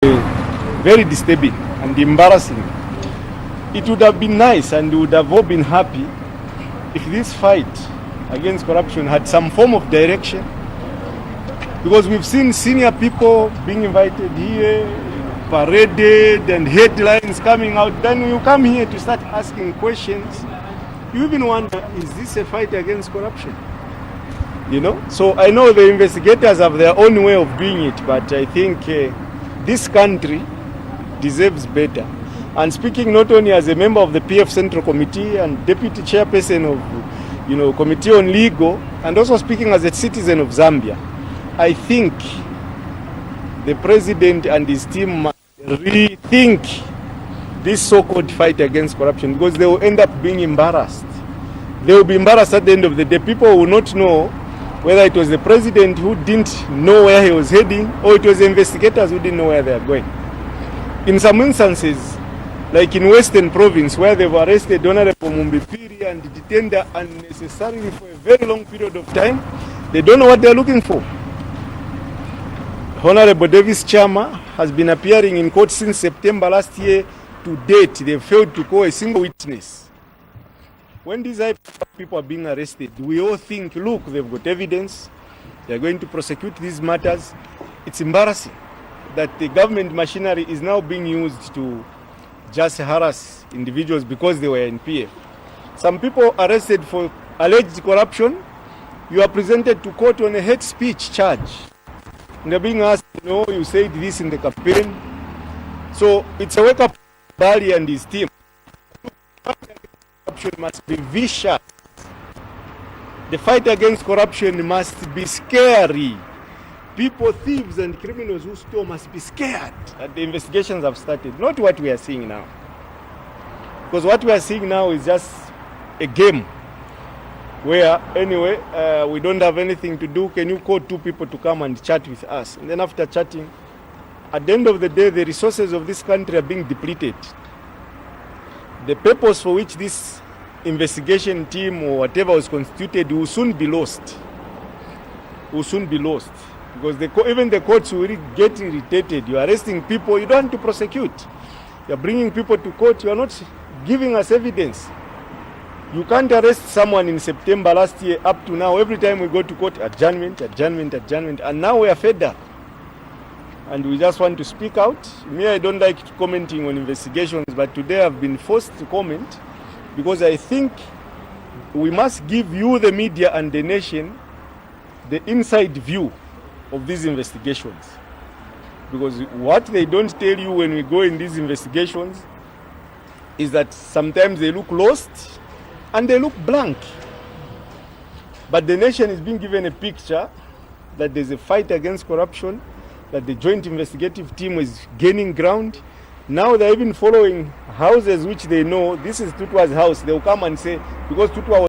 very disturbing and embarrassing. It would have been nice and we would have all been happy if this fight against corruption had some form of direction, because we've seen senior people being invited here, paraded, and headlines coming out. Then you come here to start asking questions. You even wonder, is this a fight against corruption? You know, so I know the investigators have their own way of doing it, but I think this country deserves better. And speaking not only as a member of the PF Central Committee and deputy chairperson of, Committee on Legal, and also speaking as a citizen of Zambia, I think the president and his team must rethink this so-called fight against corruption, because they will end up being embarrassed. They will be embarrassed at the end of the day. People will not know whether it was the president who didn't know where he was heading, or it was the investigators who didn't know where they are going. In some instances, like in Western Province, where they've arrested Honorable Mumbipiri and detained her unnecessarily for a very long period of time, they don't know what they're looking for. Honorable Davis Chama has been appearing in court since September last year. To date, they've failed to call a single witness. When these people are being arrested, we all think, look, they've got evidence, they're going to prosecute these matters. It's embarrassing that the government machinery is now being used to just harass individuals because they were in PF. Some people arrested for alleged corruption, you are presented to court on a hate speech charge. And they're being asked, you said this in the campaign. So it's a wake-up Bali and his team. Corruption must be vicious. The fight against corruption must be scary. People, thieves and criminals who steal must be scared that the investigations have started. Not what we are seeing now. Because what we are seeing now is just a game where, anyway, we don't have anything to do. Can you call two people to come and chat with us? And then after chatting, at the end of the day, the resources of this country are being depleted. The purpose for which this investigation team or whatever was constituted will soon be lost. Will soon be lost. Because even the courts will get irritated. You are arresting people, you don't want to prosecute. You are bringing people to court, you are not giving us evidence. You can't arrest someone in September last year up to now. Every time we go to court, adjournment, adjournment, adjournment. And now we are fed up. And we just want to speak out. Me, I don't like commenting on investigations, but today I've been forced to comment because I think we must give you, the media and the nation, the inside view of these investigations. Because what they don't tell you when we go in these investigations is that sometimes they look lost and they look blank. But the nation is being given a picture that there's a fight against corruption, that the joint investigative team is gaining ground. Now they're even following houses which they know this is Tutwa's house. They'll come and say, because Tutwa was